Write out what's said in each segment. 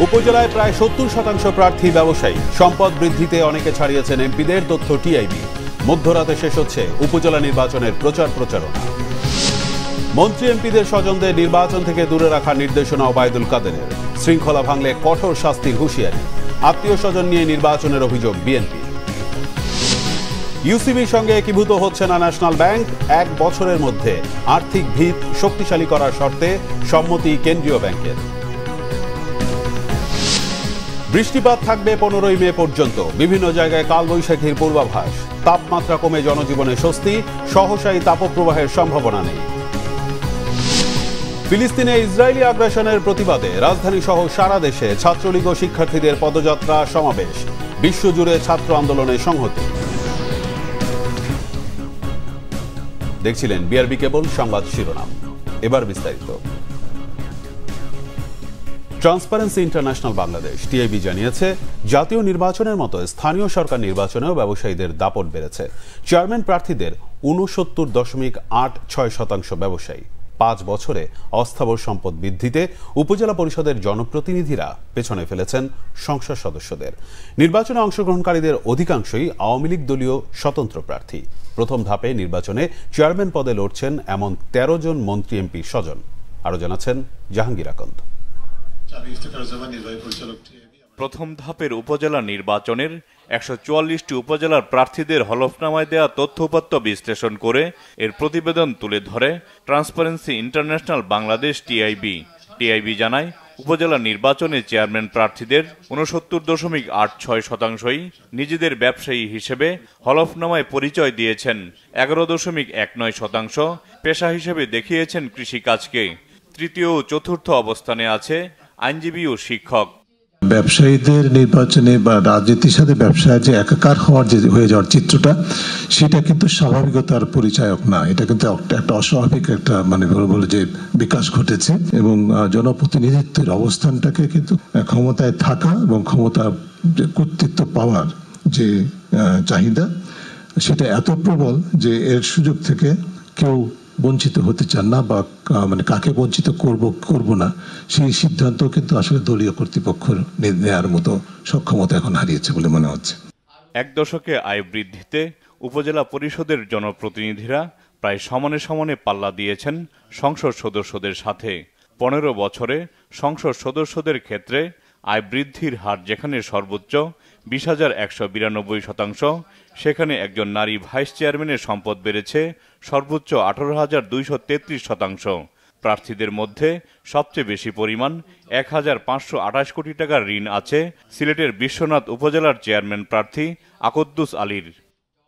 উপজেলায় প্রায় 70% প্রার্থী ব্যবসায়ী। সম্পদ বৃদ্ধিতে অনেকে ছাড়িয়েছেন এমপিদের, তথ্য টিআইবি। মধ্যরাতে শেষ হচ্ছে উপজেলা নির্বাচনের প্রচারণা। মন্ত্রী এমপিদের স্বজনদের নির্বাচন থেকে দূরে রাখার নির্দেশনা ওবায়দুল কাদেরের। শৃঙ্খলা ভাঙলে কঠোর শাস্তির হুঁশিয়ারি। আত্মীয় স্বজন নিয়ে নির্বাচনের অভিযোগ বিএনপি। ইউসিবির সঙ্গে একীভূত হচ্ছে না ন্যাশনাল ব্যাংক। 1 বছরের মধ্যে আর্থিক ভিত শক্তিশালী করার শর্তে সম্মতি কেন্দ্রীয় ব্যাংকের। বৃষ্টিপাত থাকবে 15 মে পর্যন্ত। বিভিন্ন জায়গায় কালবৈশাখীর পূর্বাভাস। তাপমাত্রা কমে জনজীবনে স্বস্তি। সহসাই তাপপ্রবাহের সম্ভাবনা নেই। ফিলিস্তিনে ইসরায়েলি আগ্রাসনের প্রতিবাদে রাজধানী সহ সারা দেশে ছাত্রলীগ ও শিক্ষার্থীদের পদযাত্রা, সমাবেশ। বিশ্বজুড়ে ছাত্র আন্দোলনের সংহতি। দেখছিলেন বিআরবি কেবল সংবাদ শিরোনাম। এবার বিস্তারিত। ট্রান্সপারেন্সি ইন্টারন্যাশনাল বাংলাদেশ টিআইবি জানিয়েছে, জাতীয় নির্বাচনের মতো স্থানীয় সরকার নির্বাচনেও ব্যবসায়ীদের দাপট বেড়েছে। চেয়ারম্যান প্রার্থীদের 69.86% ব্যবসায়ী। 5 বছরে অস্থাবর সম্পদ বৃদ্ধিতে উপজেলা পরিষদের জনপ্রতিনিধিরা পেছনে ফেলেছেন সংসদ সদস্যদের। নির্বাচনে অংশগ্রহণকারীদের অধিকাংশই আওয়ামী লীগ দলীয় স্বতন্ত্র প্রার্থী। প্রথম ধাপে নির্বাচনে চেয়ারম্যান পদে লড়ছেন এমন 13 জন মন্ত্রী এমপি স্বজন। আরো জানাচ্ছেন জাহাঙ্গীর আকন্দ। প্রথম ধাপের উপজেলা নির্বাচনের 144টি উপজেলার প্রার্থীদের হলফনামায় দেয়া তথ্য উপাত্ত বিশ্লেষণ করে এর প্রতিবেদন তুলে ধরে ট্রান্সপারেন্সি ইন্টারন্যাশনাল বাংলাদেশ টিআইবি জানায়, উপজেলা নির্বাচনে চেয়ারম্যান প্রার্থীদের 69.86%ই নিজেদের ব্যবসায়ী হিসেবে হলফনামায় পরিচয় দিয়েছেন। 11.19% পেশা হিসেবে দেখিয়েছেন কৃষিকাজকে। তৃতীয় ও চতুর্থ অবস্থানে আছে আইনজীবী ও শিক্ষক। ব্যবসায়ীদের নির্বাচনে বা রাজনীতির সাথে ব্যবসায় যে একাকার হয়ে যাওয়ার চিত্রটা, সেটা কিন্তু স্বাভাবিকতার পরিচায়ক না। এটা কিন্তু একটা অস্বাভাবিক একটা বলে যে বিকাশ ঘটেছে। এবং জনপ্রতিনিধিত্বের অবস্থানটাকে কিন্তু ক্ষমতায় থাকা এবং ক্ষমতা কর্তৃত্ব পাওয়ার যে চাহিদা, সেটা এত প্রবল যে এর সুযোগ থেকে কেউ বঞ্চিত হতে চান না, বা কাকে বঞ্চিত করব না, সেই সিদ্ধান্ত কিন্তু আসলে দলীয় কর্তৃপক্ষ নেওয়ার মতো সক্ষমতা এখন হারিয়েছে বলে মনে হচ্ছে। 1 দশকে আয় বৃদ্ধিতে উপজেলা পরিষদের জনপ্রতিনিধিরা প্রায় সমানে পাল্লা দিয়েছেন সংসদ সদস্যদের সাথে। 15 বছরে সংসদ সদস্যদের ক্ষেত্রে আয় বৃদ্ধির হার যেখানে সর্বোচ্চ 20,192%, সেখানে একজন নারী ভাইস চেয়ারম্যানের সম্পদ বেড়েছে সর্বোচ্চ 18,233%। প্রার্থীদের মধ্যে সবচেয়ে বেশি পরিমাণ 1,528 কোটি টাকার ঋণ আছে সিলেটের বিশ্বনাথ উপজেলার চেয়ারম্যান প্রার্থী আকদ্দুস আলীর।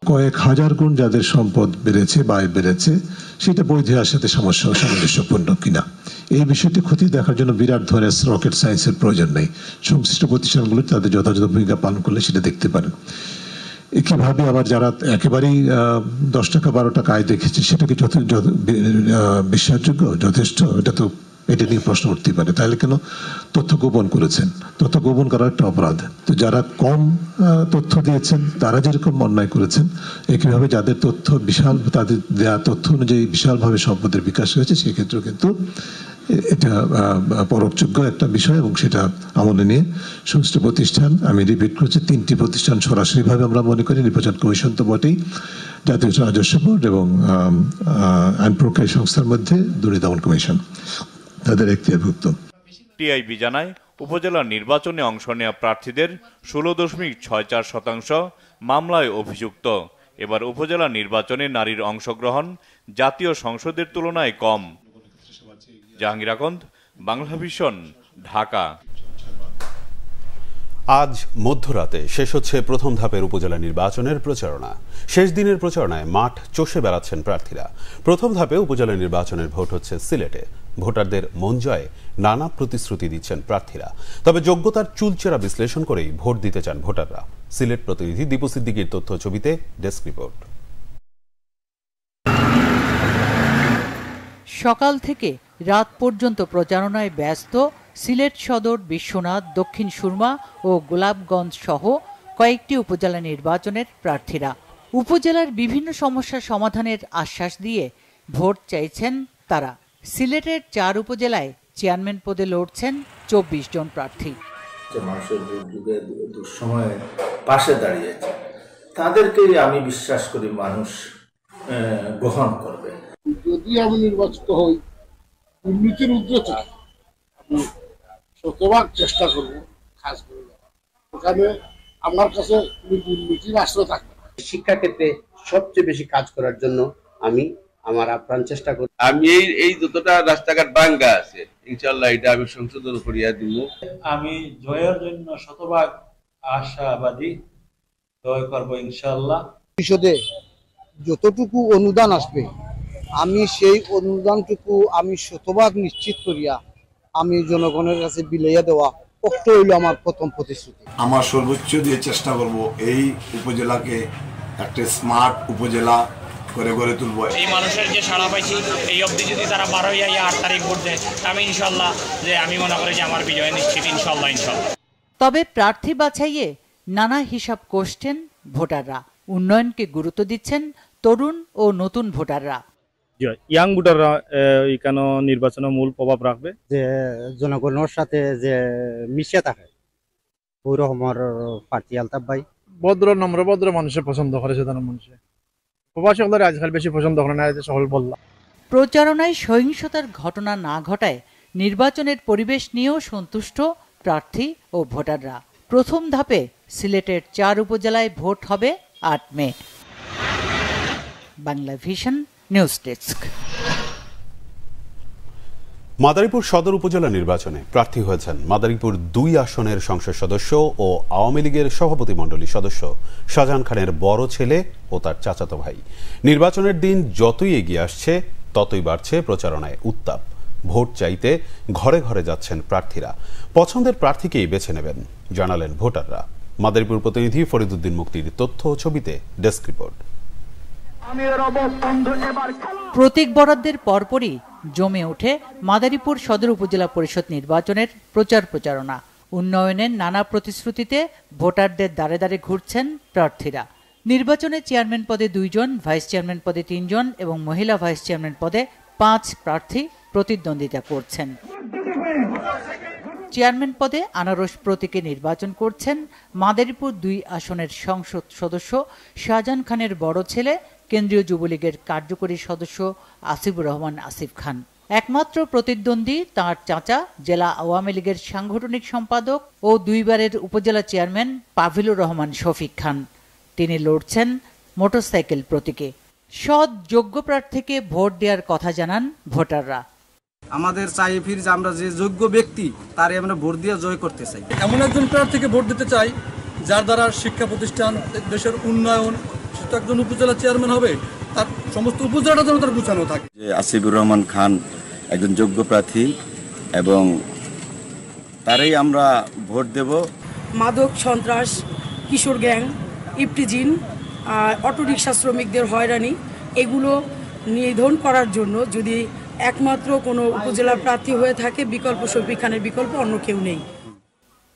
কয়েক হাজার গুণ যাদের সম্পদ বেড়েছে বা আয় বেড়েছে, সেটা বৈধের সাথে সামঞ্জস্যপূর্ণ কিনা, এই বিষয়টি খতিয়ে দেখার জন্য বিরাট ধরনের রকেট সায়েন্সের প্রয়োজন নেই। সংশ্লিষ্ট প্রতিষ্ঠানগুলো তাদের যথাযথ ভূমিকা পালন করলে সেটা দেখতে পারেন। একইভাবে আবার যারা একেবারেই 10 টাকা 12 টাকা আয় দেখেছে, সেটা কি বিশ্বাসযোগ্য, যথেষ্ট? এটা নিয়ে প্রশ্ন উঠতেই পারে। তাহলে কেন তথ্য গোপন করেছেন? তথ্য গোপন করার একটা অপরাধ। তো যারা কম তথ্য দিয়েছেন তারা যেরকম অন্যায় করেছেন, একইভাবে যাদের তথ্য বিশাল, তাদের দেওয়া তথ্য অনুযায়ী বিশালভাবে সম্পদের বিকাশ হয়েছে, সেক্ষেত্রেও কিন্তু এটা পরোক্ষযোগ্য একটা বিষয়। এবং সেটা আমলে নিয়ে সংশ্লিষ্ট প্রতিষ্ঠান, আমি রিপিট করছি, 3টি প্রতিষ্ঠান সরাসরিভাবে আমরা মনে করি, নির্বাচন কমিশন তো বটেই, জাতীয় রাজস্ব বোর্ড এবং আইন প্রক্রিয়া সংস্থার মধ্যে দুর্নীতি দমন কমিশন, তাদের এখতিয়ারভুক্ত। টিআইবি জানায়, উপজেলা নির্বাচনে অংশ নেওয়া প্রার্থীদের 16.64% মামলায় অভিযুক্ত। এবার উপজেলা নির্বাচনে নারীর অংশগ্রহণ জাতীয় সংসদের তুলনায় কম। জাহাঙ্গীর আকন্দ, বাংলা ভিশন, ঢাকা। আজ মধ্যরাতে শেষ হচ্ছে প্রথম ধাপের উপজেলা নির্বাচনের প্রচারণা। শেষ দিনের প্রচারণায় মাঠ চষে বেড়াচ্ছেন প্রার্থীরা। প্রথম ধাপে উপজেলা নির্বাচনের ভোট হচ্ছে সিলেটে। ভোটারদের মন জয়ে নানা প্রতিশ্রুতি দিচ্ছেন প্রার্থীরা। তবে যোগ্যতার চুলচেরা বিশ্লেষণ করেই ভোট দিতে চান ভোটাররা। সিলেট প্রতিনিধি দীপু সিদ্দিকীর তথ্য ছবিতে ডেস্ক রিপোর্ট। সকাল থেকে রাত পর্যন্ত প্রচারণায় ব্যস্ত সিলেট সদর, বিশ্বনাথ, দক্ষিণ সুরমা ও গোলাপগঞ্জ সহ কয়েকটি উপজেলা নির্বাচনের প্রার্থীরা। উপজেলার বিভিন্ন সমস্যা সমাধানের আশ্বাস দিয়ে ভোট চাইছেন তারা। সিলেটের 4 উপজেলায় চেয়ারম্যান পদে লড়ছেন 24 জন প্রার্থী। যে মানুষের দুর্যোগে দুঃসময়ে পাশে দাঁড়িয়েছে, তাদেরকেই আমি বিশ্বাস করি মানুষ গ্রহণ করবে। যদি আমি নির্বাচিত হই, দুর্নীতির উদ্দেশ্যে আমি শতভাগ চেষ্টা করব কাজ করে যাওয়া। ওখানে আমার কাছে দুর্নীতির আশ্রয় থাকবে না। শিক্ষা ক্ষেত্রে সবচেয়ে বেশি কাজ করার জন্য আমি আমার আপ্রাণ চেষ্টা করি। আমি এই যতটা রাস্তাঘাট ভাঙ্গা আছে ইনশাআল্লাহ এটা আমি সংশোধন করিয়া দিব। আমি জয়ের জন্য শতভাগ আশাবাদী, জয় করব ইনশাআল্লাহ। পরিষদে যতটুকু অনুদান আসবে আমি সেই অনুদানটুকু আমি শতভাগ নিশ্চিত করিয়া আমি জনগণের কাছে বিলাইয়া দেওয়া পক্ষ হইল আমার প্রথম প্রতিশ্রুতি। আমার সর্বোচ্চ দিয়ে চেষ্টা করব এই উপজেলাকে একটা স্মার্ট উপজেলা করে গড়ে তুলব। এই মানুষের যে সাড়া পাইছি এই অবধি যদি তারা 8 তারিখ ভোট দেয়, আমি ইনশাল্লাহ আমি মনে করি যে আমার বিজয় নিশ্চিত ইনশাল্লাহ। তবে প্রার্থী বাছাইয়ে নানা হিসাব কষছেন ভোটাররা। উন্নয়নকে গুরুত্ব দিচ্ছেন তরুণ ও নতুন ভোটাররা। ইয়াং ভোটাররা এখানে নির্বাচনে মূল প্রভাব রাখবে, যে জনগণের সাথে যে মিশে থাকে ওই রকমের প্রার্থী আলতাফ ভাই। ভদ্র নম্র ভদ্র মানুষের পছন্দ করে, সাধারণ মানুষের প্রবাসী হলে আজকাল বেশি পছন্দ করে না, সকল বললাম। প্রচারণায় সহিংসতার ঘটনা না ঘটায় নির্বাচনের পরিবেশ নিয়েও সন্তুষ্ট প্রার্থী ও ভোটাররা। প্রথম ধাপে সিলেটের 4 উপজেলায় ভোট হবে 8 May. Bangla vision news desk. Madaripur Sadar উপজেলা নির্বাচনে প্রার্থী হয়েছেন মাদারীপুর 2 আসনের সংসদ সদস্য ও আওয়ামী লীগের সভাপতিমণ্ডলী সদস্য শাহজাহান খানের বড় ছেলে ও তার চাচাতো ভাই। নির্বাচনের দিন যতই এগিয়ে আসছে ততই বাড়ছে প্রচারণায় উত্তাপ। ভোট চাইতে ঘরে ঘরে যাচ্ছেন প্রার্থীরা। পছন্দের প্রার্থীকেই বেছে নেবেন জানালেন ভোটাররা। মাদারীপুর প্রতিনিধি ফরিদুদ্দিন মুক্তির তথ্য ও ছবিতে ডেস্ক রিপোর্ট। প্রতীক বরাদ্দের পরপরই জমে ওঠে মাদারীপুর সদর উপজেলা পরিষদ নির্বাচনের প্রচারণা। উন্নয়নের নানা প্রতিশ্রুতিতে ভোটারদের দ্বারে দ্বারে ঘুরছেন প্রার্থীরা। নির্বাচনে চেয়ারম্যান পদে 2 জন, ভাইস চেয়ারম্যান পদে 3 জন এবং মহিলা ভাইস চেয়ারম্যান পদে 5 প্রার্থী প্রতিদ্বন্দ্বিতা করছেন। চেয়ারম্যান পদে আনারস প্রতীকে নির্বাচন করছেন মাদারীপুর 2 আসনের সংসদ সদস্য শাহজাহান খানের বড় ছেলে, কেন্দ্রীয় যুবলীগের কার্যকরী সদস্য আসিফুর রহমান আসিফ খান। একমাত্র প্রতিদ্বন্দ্বী তাঁর চাচা, জেলা আওয়ামী লীগের সাংগঠনিক সম্পাদক ও 2 বারের উপজেলা চেয়ারম্যান পাভিলুর রহমান শফিক খান। তিনি লড়ছেন মোটরসাইকেল প্রতীকে। সৎ যোগ্য প্রার্থীকে ভোট দেওয়ার কথা জানান ভোটাররা। আমাদের চাই ফির যে আমরা যে যোগ্য ব্যক্তি তারে আমরা ভোট দিয়ে জয় করতে চাই। এমন একজন প্রার্থীকে ভোট দিতে চাই যার দ্বারা শিক্ষা প্রতিষ্ঠান, দেশের উন্নয়ন, সে তো একজন উপজেলা চেয়ারম্যান হবে, তার সমস্ত উপজেলাটা যেন তার গুছানো থাকে। আসিফুর রহমান খান একজন যোগ্য প্রার্থী এবং তারই আমরা ভোট দেব। মাদক, সন্ত্রাস, কিশোর গ্যাং, ইফটিজিন, অটোরিকশা শ্রমিকদের হয়রানি, এগুলো নিধন করার জন্য যদি একমাত্র কোনো উপজেলা প্রার্থী হয়ে থাকে, বিকল্প শফিক খানের বিকল্প অন্য কেউ নেই।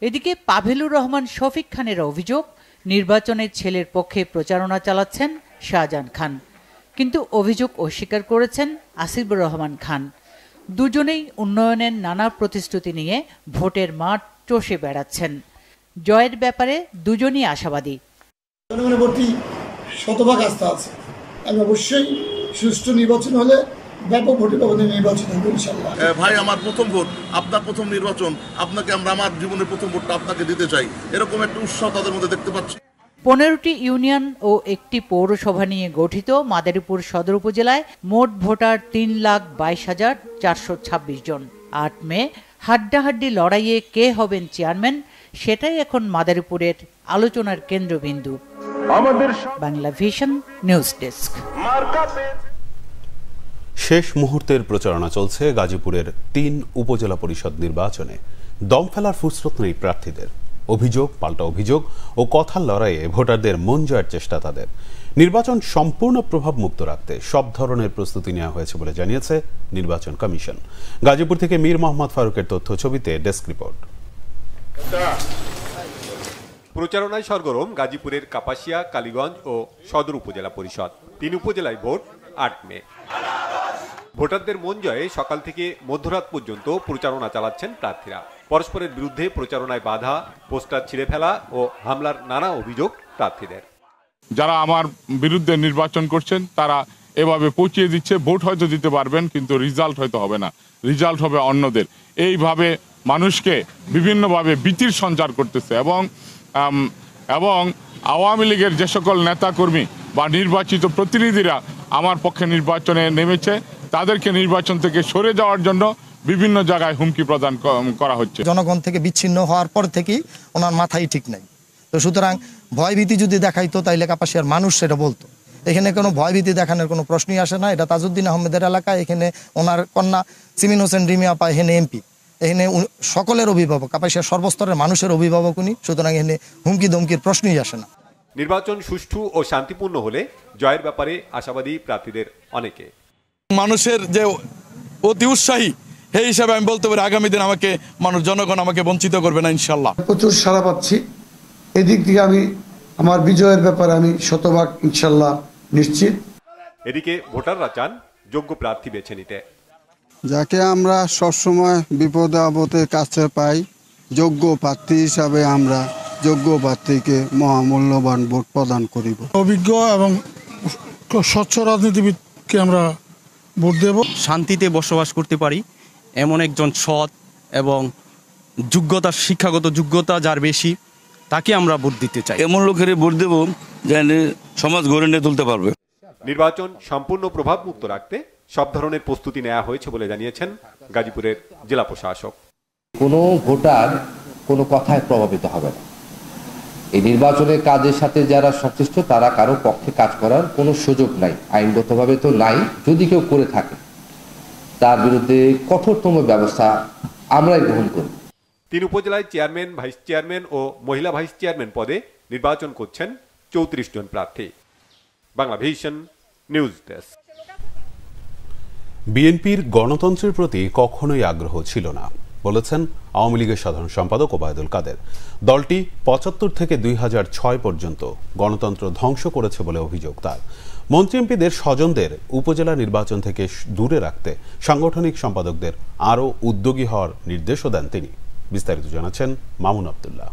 এদিকে পাভিলুর রহমান শফিক খানের অভিযোগ, নির্বাচনে ছেলের পক্ষে প্রচারণা চালাচ্ছেন শাহজাহান খান। কিন্তু অভিযোগ অস্বীকার করেছেন আসিফুর রহমান খান। দুজনেই উন্নয়নের নানা প্রতিশ্রুতি নিয়ে ভোটের মাঠ চষে বেড়াচ্ছেন। জয়ের ব্যাপারে দুজনই আশাবাদী। জনগণের প্রতি শতভাগ আস্থা আছে। আমি অবশ্যই সুষ্ঠু নির্বাচন হলে ব্যাপক ভোটের ব্যবধানে নির্বাচন হবে ইনশাআল্লাহ। ভাই, আমার প্রথম ভোট, আপনার প্রথম নির্বাচন, আপনাকে আমরা আমার জীবনের প্রথম ভোটটা আপনাকে দিতে চাই, এরকম একটা উৎসাহ তাদের মধ্যে দেখতে পাচ্ছি। 15টি ইউনিয়ন ও 1টি পৌরসভা নিয়ে গঠিত মাদারীপুর সদর উপজেলায় মোট ভোটার 3,22,426 জন। 8 মে হাড্ডাহাড্ডি লড়াইয়ে কে হবেন চেয়ারম্যান, সেটাই এখন মাদারীপুরের আলোচনার কেন্দ্রবিন্দু। Bangla vision news desk. শেষ মুহূর্তের প্রচারণা চলছে গাজীপুরের 3 উপজেলা পরিষদ নির্বাচনে। দম ফেলার ফুরসত নেই প্রার্থীদের। অভিযোগ পাল্টা অভিযোগ ও কথার লড়াইয়ে ভোটারদের মন জয়ের চেষ্টা তাদের। নির্বাচন সম্পূর্ণ প্রভাবমুক্ত রাখতে সব ধরনের প্রস্তুতি নেওয়া হয়েছে বলে জানিয়েছে নির্বাচন কমিশন। গাজীপুর থেকে মীর মোহাম্মদ ফারুকের তথ্য ছবিতে ডেস্ক রিপোর্ট। প্রচারণায় সরগরম গাজীপুরের কাপাসিয়া, কালীগঞ্জ ও সদর উপজেলা পরিষদ। 3 উপজেলায় ভোট 8 মে। ভোটারদের মন জয়ে সকাল থেকে মধ্যরাত পর্যন্ত প্রচারণা চালাচ্ছেন প্রার্থীরা। পরস্পরের বিরুদ্ধে প্রচারণায় বাধা, পোস্টার ছিঁড়ে ফেলা ও হামলার নানা অভিযোগ প্রার্থীদের। যারা আমার বিরুদ্ধে নির্বাচন করছেন তারা এভাবে পৌঁছিয়ে দিচ্ছে, ভোট হয়তো দিতে পারবেন কিন্তু রেজাল্ট হয়তো হবে না, রেজাল্ট হবে অন্যদের। এইভাবে মানুষকে বিভিন্নভাবে ভীতির সঞ্চার করতেছে এবং আওয়ামী লীগের যে সকল নেতাকর্মী বা নির্বাচিত প্রতিনিধিরা আমার পক্ষে নির্বাচনে নেমেছে তাদেরকে নির্বাচন থেকে সরে যাওয়ার জন্য বিভিন্ন জায়গায় হুমকি প্রদান করা হচ্ছে। জনগণ থেকে বিচ্ছিন্ন হওয়ার পর থেকেই ওনার মাথায় ঠিক নাই, তো সুতরাং ভয়ভীতি যদি দেখাইতো তাইলে কাপাসিয়ার মানুষ সেটা বলতো। এখানে কোনো ভয়ভীতি দেখানোর কোনো প্রশ্নই আসে না। এটা তাজউদ্দিন আহমেদের এলাকা, এখানে ওনার কন্যা সিমিন হোসেন রিমি আপা এখানে এমপি, এখানে সকলের অভিভাবক, কাপাসিয়ার সর্বস্তরের মানুষের অভিভাবক উনি, সুতরাং এখানে হুমকি ধমকির প্রশ্নই আসে না। নির্বাচন সুষ্ঠু ও শান্তিপূর্ণ হলে জয়ের ব্যাপারে আশাবাদী প্রার্থীদের অনেকে। মানুষের যে অতি উৎসাহী সেই হিসাবে আমি বলতে পারি আগামী দিন আমাকে জনগণ আমাকে বঞ্চিত করবে না ইনশাল্লাহ। প্রচুর সাড়া পাচ্ছি, এদিক থেকে আমি আমার বিজয়ের ব্যাপারে আমি শতভাগ ইনশাল্লাহ নিশ্চিত। এদিকে ভোটাররা চান যোগ্য প্রার্থী বেছে নিতে, যাকে আমরা সবসময় বিপদে আপদে কাছে পাই, যোগ্য প্রার্থী হিসাবে আমরা যোগ্য প্রার্থীকে মহামূল্যবান ভোট প্রদান করিব। অভিজ্ঞ এবং স্বচ্ছ রাজনীতিবিদকে আমরা ভোট দেব। শান্তিতে বসবাস করতে পারি এমন একজন সৎ এবং যোগ্যতা, শিক্ষাগত যোগ্যতা যার বেশি, তাকে আমরা ভোট দিতে চাই। এমন লোকের ভোট দেব যে সমাজ গড়ে নিয়ে তুলতে পারবে। নির্বাচন সম্পূর্ণ প্রভাব মুক্ত রাখতে সব ধরনের প্রস্তুতি নেওয়া হয়েছে বলে জানিয়েছেন গাজীপুরের জেলা প্রশাসক। কোনো ভোটার কোনো কথায় প্রভাবিত হবে না। এই নির্বাচনের কাজের সাথে যারা সংশ্লিষ্ট তারা কারো পক্ষে কাজ করার কোনো সুযোগ নাই, আইনগতভাবে তো নাই। যদি কেউ করে থাকে তার বিরুদ্ধে কঠোরতম ব্যবস্থা আমরাই গ্রহণ করব। 3 উপজেলায় চেয়ারম্যান, ভাইস চেয়ারম্যান ও মহিলা ভাইস চেয়ারম্যান পদে নির্বাচন করছেন 34 জন প্রার্থী। Bangla vision news desk. বিএনপির গণতন্ত্রের প্রতি কখনোই আগ্রহ ছিল না বলেছেন আওয়ামী লীগের সাধারণ সম্পাদক ওবায়দুল কাদের। দলটি 75 থেকে 2006 পর্যন্ত গণতন্ত্র ধ্বংস করেছে বলে অভিযোগ তার। মন্ত্রী এমপিদের স্বজনদের উপজেলা নির্বাচন থেকে দূরে রাখতে সাংগঠনিক সম্পাদকদের আরও উদ্যোগী হওয়ার নির্দেশও দেন তিনি। বিস্তারিত জানাচ্ছেন মামুন আব্দুল্লাহ।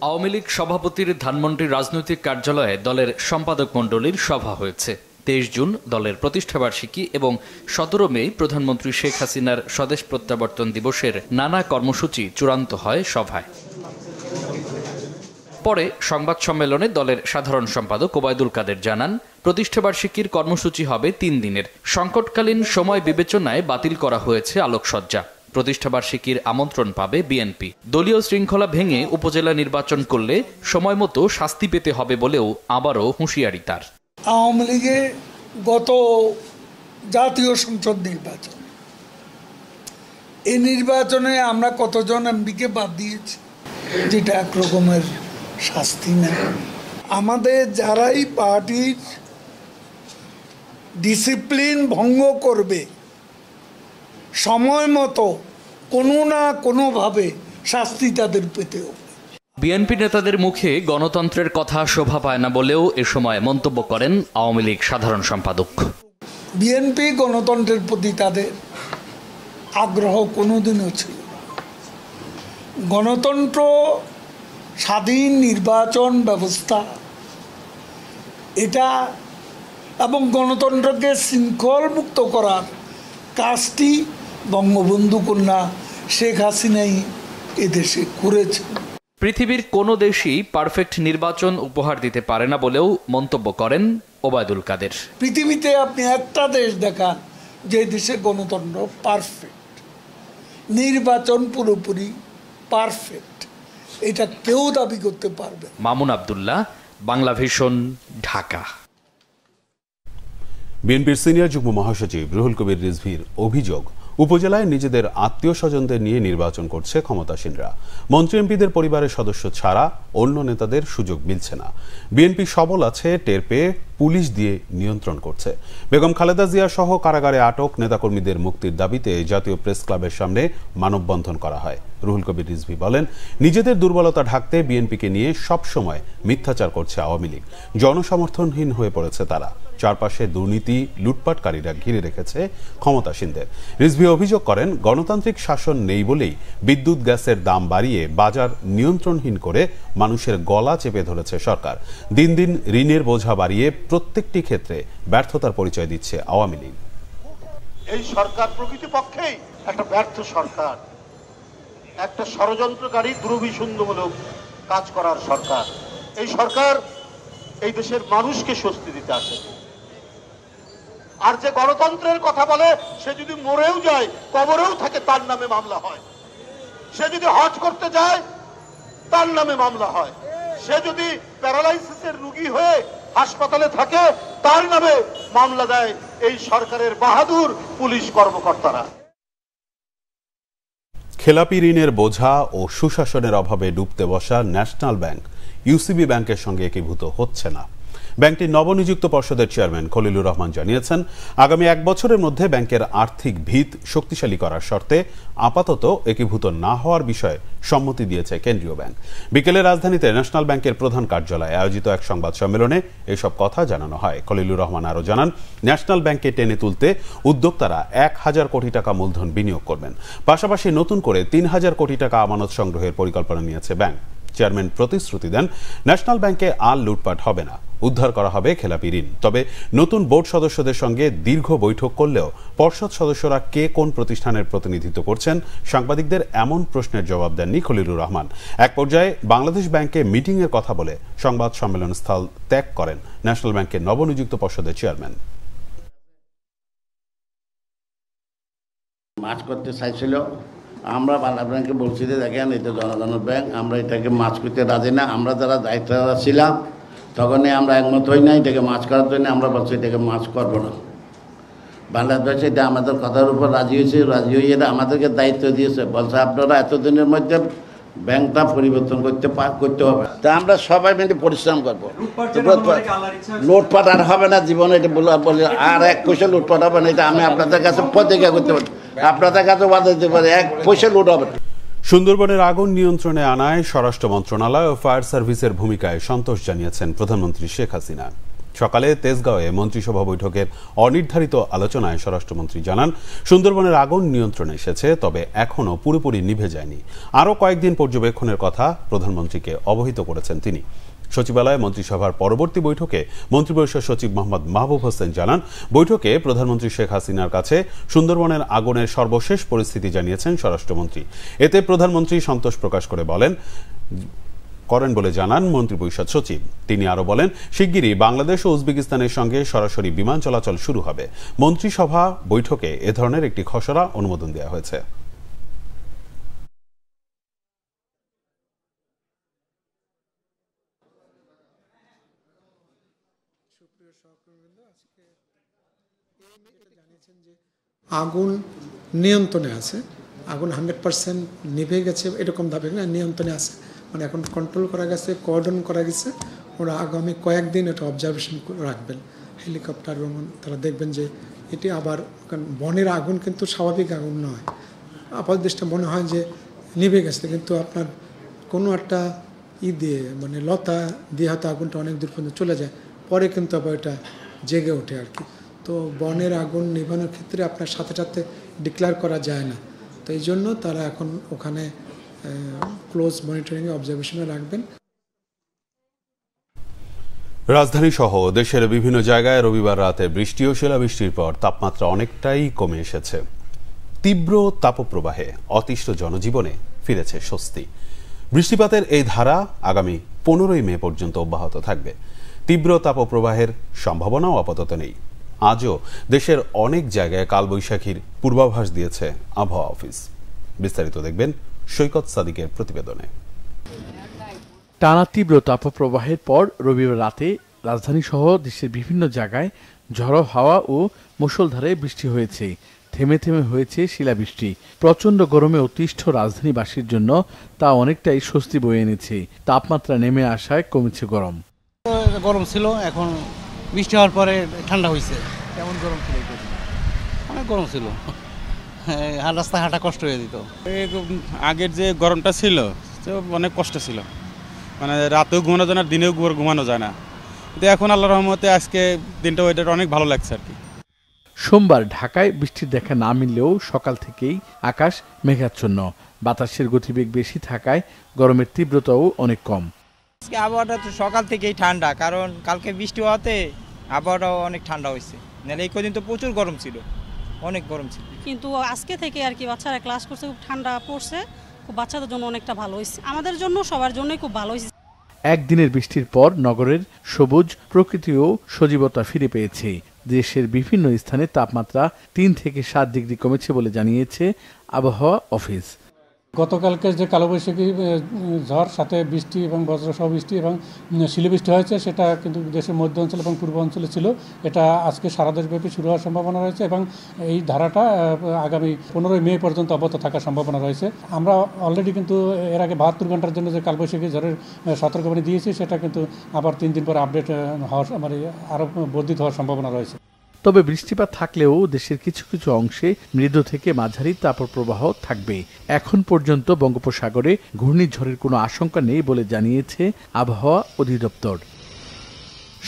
আওয়ামী লীগ সভাপতির ধানমন্ডি রাজনৈতিক কার্যালয়ে দলের সম্পাদক মণ্ডলীর সভা হয়েছে। 23 জুন দলের প্রতিষ্ঠাবার্ষিকী এবং 17 মে প্রধানমন্ত্রী শেখ হাসিনার স্বদেশ প্রত্যাবর্তন দিবসের নানা কর্মসূচি চূড়ান্ত হয় সভায়। পরে সংবাদ সম্মেলনে দলের সাধারণ সম্পাদক ওবায়দুল কাদের জানান, প্রতিষ্ঠাবার্ষিকীর কর্মসূচি হবে 3 দিনের। সংকটকালীন সময় বিবেচনায় বাতিল করা হয়েছে আলোকসজ্জা। প্রতিষ্ঠাবার্ষিকীর আমন্ত্রণ পাবে বিএনপি। দলীয় শৃঙ্খলা ভেঙে উপজেলা নির্বাচন করলে সময়মতো শাস্তি পেতে হবে বলেও আবারও হুঁশিয়ারি তার। আওয়ামী লীগের গত জাতীয় সংসদ নির্বাচন, এই নির্বাচনে আমরা কতজন এমপিকে বাদ দিয়েছি, যেটা এক রকমের শাস্তি না। আমাদের যারাই পার্টির ডিসিপ্লিন ভঙ্গ করবে সময় মতো কোনো না কোনোভাবে শাস্তি তাদের পেতে হবে। বিএনপি নেতাদের মুখে গণতন্ত্রের কথা শোভা পায় না বলেও এ সময় মন্তব্য করেন আওয়ামী লীগ সাধারণ সম্পাদক। বিএনপি গণতন্ত্রের প্রতি তাদের আগ্রহ কোনোদিনও ছিল না। গণতন্ত্র, স্বাধীন নির্বাচন ব্যবস্থা এটা এবং গণতন্ত্রকে শৃঙ্খল মুক্ত করার কাজটি বঙ্গবন্ধু কন্যা শেখ হাসিনাই এদেশে করেছে। পৃথিবীর কোনো দেশই পারফেক্ট নির্বাচন উপহার দিতে পারে না বলেও মন্তব্য করেন ওবায়দুল কাদের। পৃথিবীতে আপনি একটা দেশ দেখান যে দেশে গণতন্ত্র পারফেক্ট, নির্বাচন পুরোপুরি পারফেক্ট, এটা কেউ দাবি করতে পারবে। মামুন আব্দুল্লাহ, বাংলা ভিশন, ঢাকা। বিএনপির সিনিয়র যুগ্ম মহাসচিব রুহুল কবির রিজভীর অভিযোগ, উপজেলায় নিজেদের আত্মীয় স্বজনদের নিয়ে নির্বাচন করছে ক্ষমতাসীনরা। মন্ত্রী এমপিদের পরিবারের সদস্য ছাড়া অন্য নেতাদের সুযোগ মিলছে না। বিএনপি সবল আছে টের পেয়ে পুলিশ দিয়ে নিয়ন্ত্রণ করছে। বেগম খালেদা জিয়া সহ কারাগারে আটক নেতাকর্মীদের মুক্তির দাবিতে জাতীয় প্রেস ক্লাবের সামনে মানববন্ধন করা হয়। রুহুল কবির রিজভী বলেন, নিজেদের দুর্বলতা ঢাকতে বিএনপিকে নিয়ে সবসময় মিথ্যাচার করছে আওয়ামী লীগ। জনসমর্থনহীন হয়ে পড়েছে তারা। চারপাশে দুর্নীতি, লুটপাটকারীরা ঘিরে রেখেছে ক্ষমতাসীনদের। রিজভী অভিযোগ করেন, গণতান্ত্রিক শাসন নেই বলেই বিদ্যুৎ গ্যাসের দাম বাড়িয়ে বাজার নিয়ন্ত্রণহীন করে মানুষের গলা চেপে ধরেছে সরকার। দিন দিন ঋণের বোঝা বাড়িয়ে প্রত্যেকটি ক্ষেত্রে ব্যর্থতার পরিচয় দিচ্ছে আওয়ামী লীগ। এই সরকার প্রকৃতপক্ষেই একটা ব্যর্থ সরকার, একটা ষড়যন্ত্রকারী দুর্বিসন্ধমূলক কাজ করার সরকার। এই সরকার এই দেশের মানুষকে স্বস্তি দিতে আসে। আর যে গণতন্ত্রের কথা বলে, সে যদি মরেও যায়, কবরেও থাকে, তার নামে মামলা হয়। সে যদি হজ করতে যায়, তার নামে মামলা হয়। সে যদি প্যারালাইসিসের রোগী হয়ে হাসপাতালে থাকে, তার নামে মামলা দেয় এই সরকারের বাহাদুর পুলিশ কর্মকর্তারা। খেলাপি ঋণের বোঝা ও সুশাসনের অভাবে ডুবতে বসা ন্যাশনাল ব্যাংক ইউসিবি ব্যাংকের সঙ্গে একীভূত হচ্ছে না। ব্যাংকটির নবনিযুক্ত পর্ষদের চেয়ারম্যান খলিলুর রহমান জানিয়েছেন, আগামী 1 বছরের মধ্যে ব্যাংকের আর্থিক ভিত শক্তিশালী করার শর্তে আপাতত একীভূত না হওয়ার বিষয়ে সম্মতি দিয়েছে কেন্দ্রীয় ব্যাংক। বিকেলে রাজধানীতে ন্যাশনাল ব্যাংকের প্রধান কার্যালয়ে আয়োজিত এক সংবাদ সম্মেলনে এসব কথা জানানো হয়। খলিলুর রহমান আরও জানান, ন্যাশনাল ব্যাংকে টেনে তুলতে উদ্যোক্তারা 1000 কোটি টাকা মূলধন বিনিয়োগ করবেন। পাশাপাশি নতুন করে 3000 কোটি টাকা আমানত সংগ্রহের পরিকল্পনা নিয়েছে ব্যাংক। চেয়ারম্যান প্রতিশ্রুতি দেন, ন্যাশনাল ব্যাংকে আর লুটপাট হবে না, উদ্ধার করা হবে খেলাপি ঋণ। তবে নতুন বোর্ড সদস্যদের সঙ্গে দীর্ঘ বৈঠক করলেও পর্ষদ সদস্যরা কে কোন প্রতিষ্ঠানের প্রতিনিধিত্ব করছেন, সাংবাদিকদের এমন প্রশ্নের জবাব দেননি খলিলুর রহমান। এক পর্যায়ে বাংলাদেশ ব্যাংকে মিটিংয়ের কথা বলে সংবাদ সম্মেলন স্থল ত্যাগ করেন ন্যাশনাল ব্যাংকের নবনিযুক্ত পর্ষদের চেয়ারম্যান। মাছ করতে চাইছিল, আমরা বাংলা ব্যাংকে বলছি যে দেখেন এটা জনগণের ব্যাংক, আমরা এটাকে মাছ করতে রাজি না। আমরা যারা দায়িত্ব ছিলাম তখনই আমরা একমত হই না এটাকে মাছ করার জন্য। আমরা বলছি এটাকে মাছ করবো না। বাংলাদেশ এটা আমাদের কথার উপর রাজি হয়েছে, রাজি হয়ে এটা আমাদেরকে দায়িত্ব দিয়েছে, বলছে আপনারা এতদিনের মধ্যে ব্যাংকটা পরিবর্তন করতে হবে। তা আমরা সবাই মিলে পরিশ্রম করবো। লুটপাট আর হবে না জীবনে, এটা বলে আর 1 পয়সা লুটপাট হবে না। এটা আমি আপনাদের কাছে প্রতিজ্ঞা করতে পারি, আপনাদের কাছে ওয়াদা দিতে পারি, 1 পয়সা লুট হবে না। সুন্দরবনের আগুন নিয়ন্ত্রণে আনায় স্বরাষ্ট্র মন্ত্রণালয় ও ফায়ার সার্ভিসের ভূমিকায় সন্তোষ জানিয়েছেন প্রধানমন্ত্রী শেখ হাসিনা। সকালে তেজগাঁওয়ে মন্ত্রিসভা বৈঠকের অনির্ধারিত আলোচনায় স্বরাষ্ট্রমন্ত্রী জানান, সুন্দরবনের আগুন নিয়ন্ত্রণে এসেছে, তবে এখনও পুরোপুরি নিভে যায়নি। আরও কয়েকদিন পর্যবেক্ষণের কথা প্রধানমন্ত্রীকে অবহিত করেছেন তিনি। সচিবালয়ে মন্ত্রিসভার পরবর্তী বৈঠকে মন্ত্রিপরিষদ সচিব মোহাম্মদ মাহবুব হোসেন জানান, বৈঠকে প্রধানমন্ত্রী শেখ হাসিনার কাছে সুন্দরবনের আগুনের সর্বশেষ পরিস্থিতি জানিয়েছেন স্বরাষ্ট্রমন্ত্রী। এতে প্রধানমন্ত্রী সন্তোষ প্রকাশ করেন বলে জানান মন্ত্রিপরিষদ সচিব। তিনি আরও বলেন, শিগগিরই বাংলাদেশ ও উজবেকিস্তানের সঙ্গে সরাসরি বিমান চলাচল শুরু হবে। মন্ত্রিসভা বৈঠকে এ ধরনের একটি খসড়া অনুমোদন দেওয়া হয়েছে। আগুন নিয়ন্ত্রণে আছে, আগুন 100% নিভে গেছে এরকম ভাবে না, নিয়ন্ত্রণে আছে, মানে এখন কন্ট্রোল করা গেছে, কর্ডন করা গেছে। ওরা আগামী কয়েকদিন এটা অবজারভেশন রাখবেন হেলিকপ্টার, এবং তারা দেখবেন যে এটি আবার, কারণ বনের আগুন কিন্তু স্বাভাবিক আগুন নয়। আপাত দৃষ্টি মনে হয় যে নিভে গেছে, কিন্তু আপনার কোনো একটা দিয়ে মানে লতা দিয়ে হয়তো আগুনটা অনেক দূর পর্যন্ত চলে যায়, পরে কিন্তু আবার এটা জেগে ওঠে আর কি। তো বনের আগুন নিভানোর ক্ষেত্রে আপনার সাথে সাথে ডিক্লেয়ার করা যায় না। তো এই জন্য তারা এখন ওখানে ক্লোজ মনিটরিং অবজারভেশনে রাখবেন। রাজধানী সহ দেশের বিভিন্ন জায়গায় রবিবার রাতে বৃষ্টি ও শিলাবৃষ্টির পর তাপমাত্রা অনেকটাই কমে এসেছে। তীব্র তাপপ্রবাহে অতিষ্ঠ জনজীবনে ফিরেছে স্বস্তি। বৃষ্টিপাতের এই ধারা আগামী 15 মে পর্যন্ত অব্যাহত থাকবে। তীব্র তাপপ্রবাহের সম্ভাবনাও আপাতত নেই। আজও দেশের অনেক জায়গায় কালবৈশাখীর পূর্বাভাস দিয়েছে আবহাওয়া অফিস। বিস্তারিত দেখবেন সৈকত সাদিকের প্রতিবেদনে। টানা তীব্র তাপপ্রবাহের পর রবিবার রাতে রাজধানী সহ দেশের বিভিন্ন জায়গায় ঝড়ো হাওয়া ও মুষলধারে বৃষ্টি হয়েছে। থেমে থেমে হয়েছে শিলাবৃষ্টি। প্রচণ্ড গরমে অতিষ্ঠ রাজধানীবাসীর জন্য তা অনেকটাই স্বস্তি বয়ে এনেছে। তাপমাত্রা নেমে আসায় কমেছে গরম। গরম ছিল, এখন বৃষ্টি হওয়ার পরে ঠান্ডা হয়েছে। কেমন গরম ছিল? অনেক গরম ছিল, রাস্তায় হাঁটা কষ্ট হয়ে যেত। আগের যে গরমটা ছিল অনেক কষ্ট ছিল, মানে রাতেও ঘুমানো যায় না, দিনেও ঘুমানো যায় না, কিন্তু এখন আল্লাহর রহমতে আজকে দিনটা ওয়েদার অনেক ভালো লাগছে আর কি। সোমবার ঢাকায় বৃষ্টির দেখা না মিললেও সকাল থেকেই আকাশ মেঘাচ্ছন্ন, বাতাসের গতিবেগ বেশি থাকায় গরমের তীব্রতাও অনেক কম। আজকে আবহাওয়াটা তো সকাল থেকেই ঠান্ডা, কারণ কালকে বৃষ্টি হওয়াতে আবহাওয়াটাও অনেক ঠান্ডা হয়েছে। নাহলে এই কদিন তো প্রচুর গরম ছিল, অনেক গরম ছিল। কিন্তু আজকে থেকে আর কি বাচ্চারা ক্লাস করছে, খুব ঠান্ডা পড়ছে, খুব বাচ্চাদের জন্য অনেকটা ভালো হয়েছে, আমাদের জন্য সবার জন্যই খুব ভালো হয়েছে। একদিনের বৃষ্টির পর নগরের সবুজ প্রকৃতিও সজীবতা ফিরে পেয়েছে। দেশের বিভিন্ন স্থানে তাপমাত্রা 3 থেকে 7 ডিগ্রি কমেছে বলে জানিয়েছে আবহাওয়া অফিস। গতকালকে যে কালবৈশাখী ঝড় সাথে বৃষ্টি এবং বজ্রসহ বৃষ্টি এবং শিলাবৃষ্টি হয়েছে, সেটা কিন্তু দেশের মধ্য অঞ্চল এবং পূর্ব অঞ্চলে ছিল। এটা আজকে সারা দেশব্যাপী শুরু হওয়ার সম্ভাবনা রয়েছে এবং এই ধারাটা আগামী 15 মে পর্যন্ত অব্যাহত থাকার সম্ভাবনা রয়েছে। আমরা অলরেডি কিন্তু এর আগে 72 ঘন্টার জন্য যে কালবৈশাখী ঝড়ের সতর্কবাণী দিয়েছি, সেটা কিন্তু আবার 3 দিন পরে আপডেট হওয়ার মানে আরও বর্ধিত হওয়ার সম্ভাবনা রয়েছে। তবে বৃষ্টিপাত থাকলেও দেশের কিছু কিছু অংশে মৃদু থেকে মাঝারি তাপপ্রবাহ থাকবে। এখন পর্যন্ত বঙ্গোপসাগরে ঘূর্ণিঝড়ের কোনো আশঙ্কা নেই বলে জানিয়েছে আবহাওয়া অধিদপ্তর।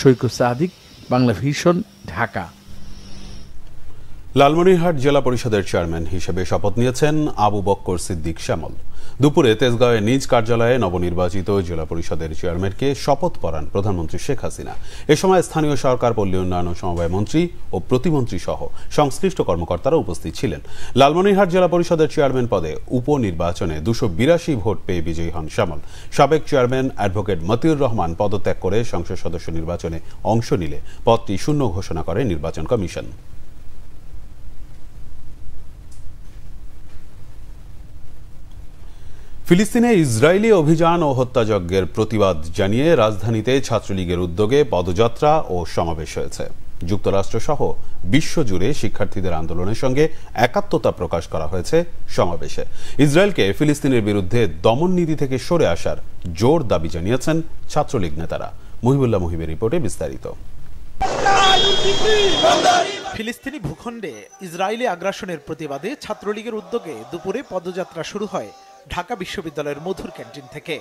সৈকত সাদিক, বাংলা ভিশন, ঢাকা। লালমনিরহাট জেলা পরিষদের চেয়ারম্যান হিসেবে শপথ নিয়েছেন আবু বক্কর সিদ্দিক শ্যামল। দুপুরে তেজগাঁওয়ে নিজ কার্যালয়ে নবনির্বাচিত জেলা পরিষদের চেয়ারম্যানকে শপথ পড়ান প্রধানমন্ত্রী শেখ হাসিনা। এ সময় স্থানীয় সরকার, পল্লী উন্নয়ন ও সমবায় মন্ত্রী ও প্রতিমন্ত্রী সহ সংশ্লিষ্ট কর্মকর্তারা উপস্থিত ছিলেন। লালমনিরহাট জেলা পরিষদের চেয়ারম্যান পদে উপনির্বাচনে 282 ভোট পেয়ে বিজয়ী হন শ্যামল। সাবেক চেয়ারম্যান অ্যাডভোকেট মতিউর রহমান পদত্যাগ করে সংসদ সদস্য নির্বাচনে অংশ নিলে পদটি শূন্য ঘোষণা করে নির্বাচন কমিশন। ফিলিস্তিনে ইসরায়েলি অভিযান ও হত্যাযজ্ঞের প্রতিবাদ জানিয়ে রাজধানীতে ছাত্রলীগের উদ্যোগে পদযাত্রা ও সমাবেশ হয়েছে। যুক্তরাষ্ট্র সহ বিশ্বজুড়ে শিক্ষার্থীদের আন্দোলনের সঙ্গে একাত্মতা প্রকাশ করা হয়েছে সমাবেশে। ইসরায়েলকে ফিলিস্তিনের বিরুদ্ধে দমন নীতি থেকে সরে আসার জোর দাবি জানিয়েছেন ছাত্রলীগ নেতারা। মহিবুল্লাহ মুহিবের রিপোর্টে বিস্তারিত। ফিলিস্তিনি ভূখণ্ডে ইসরায়েলি আগ্রাসনের প্রতিবাদে ছাত্রলীগের উদ্যোগে দুপুরে পদযাত্রা শুরু হয় ঢাকা বিশ্ববিদ্যালয়ের মধুর ক্যান্টিন থেকে।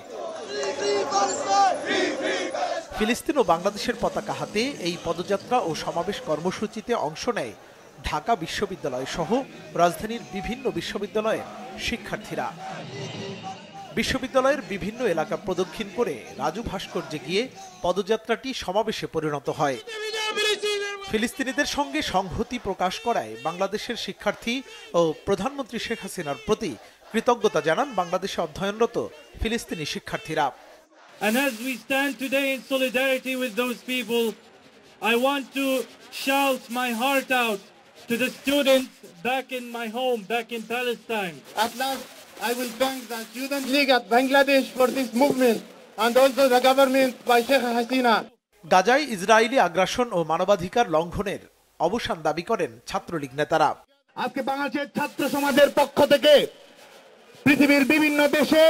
ফিলিস্তিন ও বাংলাদেশের পতাকা হাতে এই পদযাত্রা ও সমাবেশ কর্মসূচিতে অংশ নেয় ঢাকা বিশ্ববিদ্যালয় সহ রাজধানীর বিভিন্ন বিশ্ববিদ্যালয়ের শিক্ষার্থীরা। বিশ্ববিদ্যালয়ের বিভিন্ন এলাকা প্রদক্ষিণ করে রাজু ভাস্কর্যে গিয়ে পদযাত্রাটি সমাবেশে পরিণত হয়। ফিলিস্তিনিদের সঙ্গে সংহতি প্রকাশ করায় বাংলাদেশের শিক্ষার্থী ও প্রধানমন্ত্রী শেখ হাসিনার প্রতি কৃতজ্ঞতা জানান বাংলাদেশে অধ্যয়নরত ফিলিস্তিনি শিক্ষার্থীরা। And as we stand today in solidarity with those people, I want to shout my heart out to the students back in my home, back in Palestine. At last, I will thank the Student League at Bangladesh for this movement and also the government by Sheikh Hasina. গাজায় Israeli আগ্রাসন ও মানবাধিকার লঙ্ঘনের অবসান দাবি করেন ছাত্রলীগ নেতারা। আজকে বাংলাদেশের ছাত্র সমাজের পক্ষ থেকে পৃথিবীর বিভিন্ন দেশে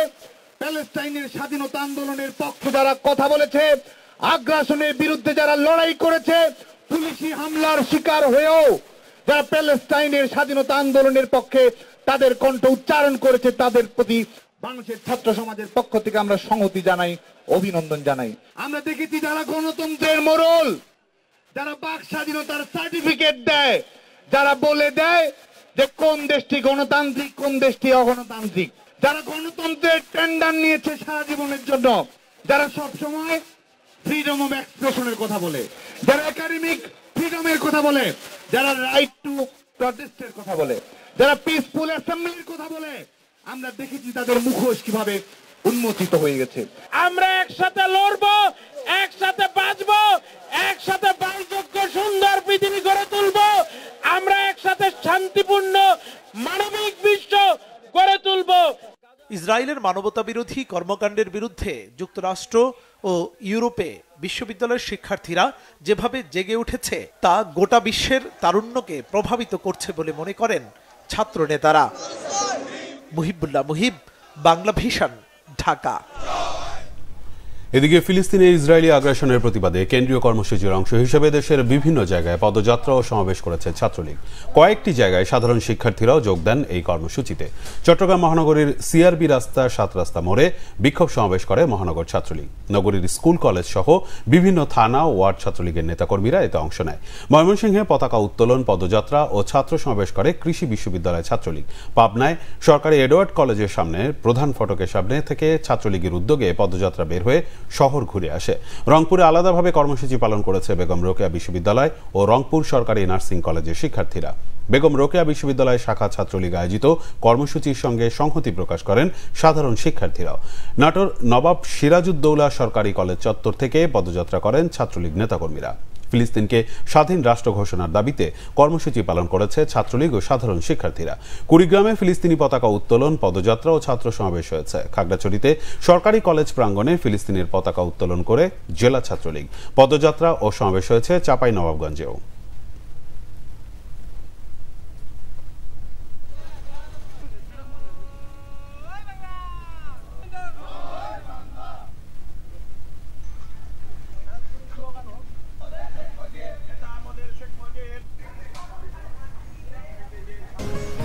প্যালেস্টাইনের স্বাধীনতা আন্দোলনের পক্ষে যারা কথা বলেছে, আগ্রাসনের বিরুদ্ধে যারা লড়াই করেছে, পুলিশি হামলার শিকার হয়েও যারা প্যালেস্টাইনের স্বাধীনতা আন্দোলনের পক্ষে তাদের কণ্ঠ উচ্চারণ করেছে, তাদের প্রতি বাংলাদেশের ছাত্র সমাজের পক্ষ থেকে আমরা সংহতি জানাই, অভিনন্দন জানাই। আমরা দেখেছি যারা গণতন্ত্রের মোড়ল, যারা বাক স্বাধীনতার সার্টিফিকেট দেয়, যারা বলে দেয় যে কোন দেশটি গণতান্ত্রিক, কোন দেশটি অগণতান্ত্রিক, যারা গণতন্ত্রের টেন্ডার নিয়েছে সারা জীবনের জন্য, যারা সব সময় ফ্রিডম অফ এক্সপ্রেশনের কথা বলে, যারা একাডেমিক ফ্রিডমের কথা বলে, যারা রাইট টু প্রটেস্টের কথা বলে, যারা পিসফুল অ্যাসেম্বলির কথা বলে, আমরা দেখেছি তাদের মুখোশ কিভাবে উন্মোচিত হয়ে গেছে। আমরা একসাথে লড়বো, একসাথে বাঁচবো, একসাথে বাসযোগ্য সুন্দর পৃথিবী গড়ে তুলবো। আমরা একসাথে শান্তিপূর্ণ মানবিক বিশ্ব গড়ে তুলবো। ইসরায়েলের মানবতা বিরোধী কর্মকাণ্ডের বিরুদ্ধে যুক্তরাষ্ট্র ও ইউরোপে বিশ্ববিদ্যালয়ের শিক্ষার্থীরা যেভাবে জেগে উঠেছে তা গোটা বিশ্বের তারুণ্যকে প্রভাবিত করছে বলে মনে করেন ছাত্র নেতারা। মুহিবুল্লাহ মুহিব, বাংলা ভিশন, ঢাকা। এদিকে ফিলিস্তিনে ইসরায়েলি আগ্রাসনের প্রতিবাদে কেন্দ্রীয় কর্মসূচির অংশ হিসেবে দেশের বিভিন্ন জায়গায় পদযাত্রা ও সমাবেশ করেছে ছাত্রলীগ। কয়েকটি জায়গায় সাধারণ শিক্ষার্থীরাও যোগ দেন এই কর্মসূচিতে। চট্টগ্রাম মহানগরীর সিআরবি রাস্তা 7 রাস্তা মোড়ে বিক্ষোভ সমাবেশ করে মহানগর ছাত্রলীগ। নগরীর স্কুল কলেজ সহ বিভিন্ন থানা ও ওয়ার্ড ছাত্রলীগের নেতাকর্মীরা এতে অংশ নেয়। ময়মনসিংহে পতাকা উত্তোলন, পদযাত্রা ও ছাত্র সমাবেশ করে কৃষি বিশ্ববিদ্যালয় ছাত্রলীগ। পাবনায় সরকারি এডওয়ার্ড কলেজের সামনে প্রধান ফটকের সামনে থেকে ছাত্রলীগের উদ্যোগে পদযাত্রা বের হয়ে শহর ঘুরে আসে। রংপুরে আলাদাভাবে কর্মসূচি পালন করেছে বেগম রোকেয়া বিশ্ববিদ্যালয় ও রংপুর সরকারি নার্সিং কলেজের শিক্ষার্থীরা। বেগম রোকেয়া বিশ্ববিদ্যালয় শাখা ছাত্রলীগ আয়োজিত কর্মসূচির সঙ্গে সংহতি প্রকাশ করেন সাধারণ শিক্ষার্থীরাও। নাটোর নবাব সিরাজউদ্দৌলা সরকারি কলেজ চত্বর থেকে পদযাত্রা করেন ছাত্রলীগ নেতাকর্মীরা। ফিলিস্তিনকে স্বাধীন রাষ্ট্র ঘোষণার দাবিতে কর্মসূচি পালন করেছে ছাত্রলীগ ও সাধারণ শিক্ষার্থীরা। কুড়িগ্রামে ফিলিস্তিনি পতাকা উত্তোলন, পদযাত্রা ও ছাত্র সমাবেশ হয়েছে। খাগড়াছড়িতে সরকারি কলেজ প্রাঙ্গণে ফিলিস্তিনের পতাকা উত্তোলন করে জেলা ছাত্রলীগ। পদযাত্রা ও সমাবেশ হয়েছে চাঁপাইনবাবগঞ্জেও।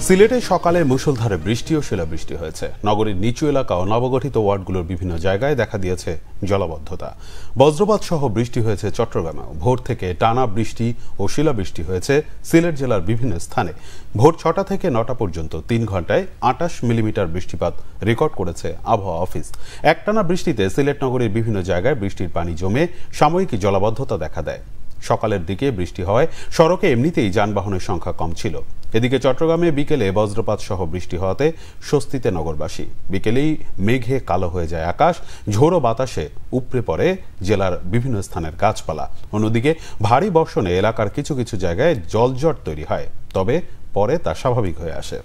সিলেটে সকালে মুষলধারে বৃষ্টি ও শিলাবৃষ্টি হয়েছে। নগরীর নিচু এলাকা ও নবগঠিত ওয়ার্ডগুলোর বিভিন্ন জায়গায় দেখা দিয়েছে জলাবদ্ধতা। বজ্রপাত সহ বৃষ্টি হয়েছে চট্টগ্রামেও। ভোর থেকে টানা বৃষ্টি ও শিলাবৃষ্টি হয়েছে সিলেট জেলার বিভিন্ন স্থানে। ভোর 6টা থেকে 9টা পর্যন্ত 3 ঘন্টায় 28 মিলিমিটার বৃষ্টিপাত রেকর্ড করেছে আবহাওয়া অফিস। একটানা বৃষ্টিতে সিলেট নগরীর বিভিন্ন জায়গায় বৃষ্টির পানি জমে সাময়িক জলাবদ্ধতা দেখা দেয়। সকালের দিকে বৃষ্টি হওয়ায় সড়কে এমনিতেই যানবাহনের সংখ্যা কম ছিল। এদিকে চট্টগ্রামে বিকেলে বজ্রপাত সহ বৃষ্টি হওয়াতে স্বস্তিতে নগরবাসী। বিকেলেই মেঘে কালো হয়ে যায় আকাশ, ঝোড়ো বাতাসে উপড়ে পড়ে জেলার বিভিন্ন স্থানের গাছপালা। অন্যদিকে ভারী বর্ষণে এলাকার কিছু কিছু জায়গায় জলজট তৈরি হয়, তবে পরে তা স্বাভাবিক হয়ে আসে।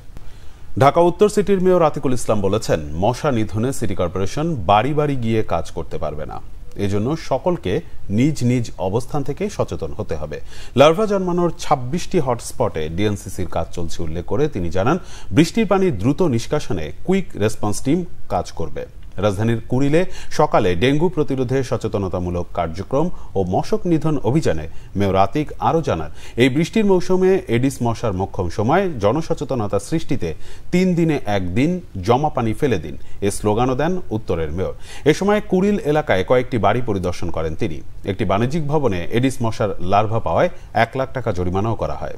ঢাকা উত্তর সিটির মেয়র আতিকুল ইসলাম বলেছেন, মশা নিধনে সিটি কর্পোরেশন বাড়ি বাড়ি গিয়ে কাজ করতে পারবে না। এজন্য সকলকে নিজ নিজ অবস্থান থেকে সচেতন হতে হবে। লার্ভা জন্মানোর 26টি হটস্পটে ডিএনসিসির কাজ চলছে উল্লেখ করে তিনি জানান, বৃষ্টির পানি দ্রুত নিষ্কাশনে কুইক রেসপন্স টিম কাজ করবে। রাজধানীর কুড়িলে সকালে ডেঙ্গু প্রতিরোধে সচেতনতামূলক কার্যক্রম ও মশক নিধন অভিযানে মেয়র আতিক আরও জানান, এই বৃষ্টির মৌসুমে এডিস মশার মোক্ষম সময় জনসচেতনতা সৃষ্টিতে 3 দিনে 1 দিন জমা পানি ফেলে দিন এ স্লোগানও দেন উত্তরের মেয়র। এ সময় কুড়িল এলাকায় কয়েকটি বাড়ি পরিদর্শন করেন তিনি। একটি বাণিজ্যিক ভবনে এডিস মশার লার্ভা পাওয়ায় 1 লাখ টাকা জরিমানাও করা হয়।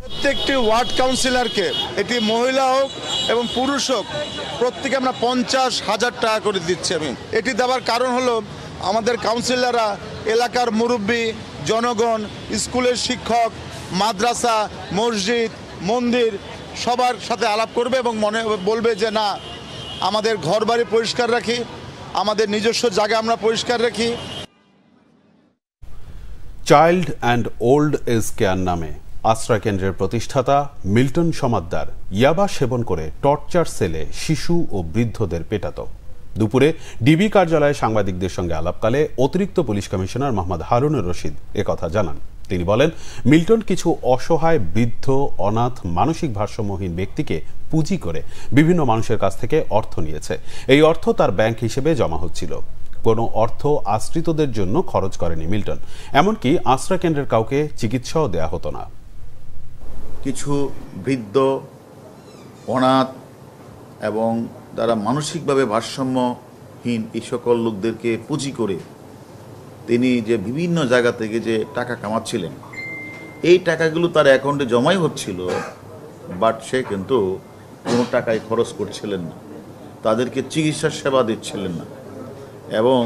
প্রত্যেকটি ওয়ার্ড কাউন্সিলরকে, এটি মহিলা হোক এবং পুরুষ হোক, প্রত্যেকে আমরা 50,000 টাকা করে দিচ্ছি। আমি এটি দেওয়ার কারণ হলো আমাদের কাউন্সিলররা এলাকার মুরব্বী, জনগণ, স্কুলের শিক্ষক, মাদ্রাসা, মসজিদ, মন্দির সবার সাথে আলাপ করবে এবং মনে বলবে যে না, আমাদের ঘর বাড়ি পরিষ্কার রাখি, আমাদের নিজস্ব জায়গা আমরা পরিষ্কার রাখি। Child and old age care নামে আশ্রয় কেন্দ্রের প্রতিষ্ঠাতা মিল্টন সমাদ্দার ইয়াবা সেবন করে টর্চার সেলে শিশু ও বৃদ্ধদের পেটাত। দুপুরে ডিবি কার্যালয়ে সাংবাদিকদের সঙ্গে আলাপকালে অতিরিক্ত পুলিশ কমিশনার মোহাম্মদ হারুনুর রশিদ একথা জানান। তিনি বলেন, মিল্টন কিছু অসহায়, বৃদ্ধ, অনাথ, মানসিক ভারসাম্যহীন ব্যক্তিকে পুঁজি করে বিভিন্ন মানুষের কাছ থেকে অর্থ নিয়েছে। এই অর্থ তার ব্যাংক হিসেবে জমা হচ্ছিল। কোনো অর্থ আশ্রিতদের জন্য খরচ করেনি মিল্টন। এমনকি আশ্রয় কেন্দ্রের কাউকে চিকিৎসাও দেয়া হতো না। কিছু বৃদ্ধ, অনাথ এবং যারা মানসিকভাবে ভারসাম্যহীন এই সকল লোকদেরকে পুঁজি করে তিনি যে বিভিন্ন জায়গা থেকে যে টাকা কামাচ্ছিলেন, এই টাকাগুলো তার অ্যাকাউন্টে জমাই হচ্ছিল, বাট সে কিন্তু কোনো টাকাই খরচ করছিলেন না, তাদেরকে চিকিৎসা সেবা দিচ্ছিলেন না। এবং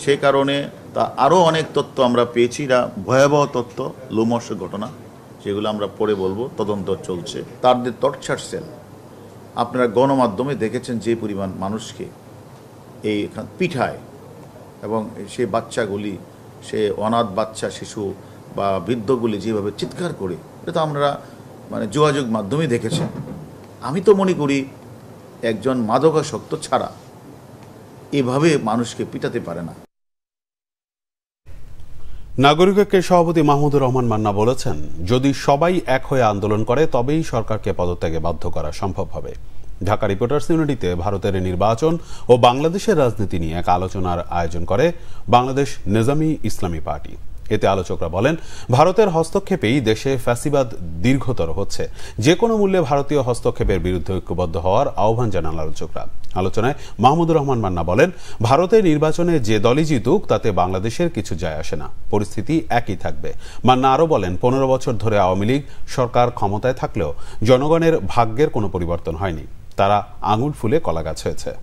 সে কারণে তা আরও অনেক তথ্য আমরা পেয়েছি, ভয়াবহ তথ্য, লোমহর্ষক ঘটনা, যেগুলো আমরা পরে বলবো, তদন্ত চলছে। তাদের টর্চার সেল আপনারা গণমাধ্যমে দেখেছেন যে পরিমাণ মানুষকে এই পিঠায়, এবং সেই বাচ্চাগুলি, সে অনাথ বাচ্চা, শিশু বা বৃদ্ধগুলি যেভাবে চিৎকার করে, এটা আমরা যোগাযোগ মাধ্যমে দেখেছেন। আমি তো মনে করি একজন মাদকাসক্ত ছাড়া এভাবে মানুষকে পিটাতে পারে না। নাগরিক ঐক্যের সভাপতি মাহমুদুর রহমান মান্না বলেছেন, যদি সবাই এক হয়ে আন্দোলন করে তবেই সরকারকে পদত্যাগে বাধ্য করা সম্ভব হবে। ঢাকা রিপোর্টার্স ইউনিটিতে ভারতের নির্বাচন ও বাংলাদেশের রাজনীতি নিয়ে এক আলোচনার আয়োজন করে বাংলাদেশ নিজামী ইসলামী পার্টি। এতে আলোচকরা বলেন, ভারতের হস্তক্ষেপেই দেশে ফ্যাসিবাদ দীর্ঘতর হচ্ছে। যে কোনো মূল্যে ভারতীয় হস্তক্ষেপের বিরুদ্ধে ঐক্যবদ্ধ হওয়ার আহ্বান জানান আলোচকরা। আলোচনায় মাহমুদুর রহমান মান্না বলেন, ভারতের নির্বাচনে যে দলই জিতুক তাতে বাংলাদেশের কিছু যায় আসে না, পরিস্থিতি একই থাকবে। মান্না আরও বলেন, 15 বছর ধরে আওয়ামী লীগ সরকার ক্ষমতায় থাকলেও জনগণের ভাগ্যের কোনো পরিবর্তন হয়নি, তারা আঙুল ফুলে কলা গাছ হয়েছে।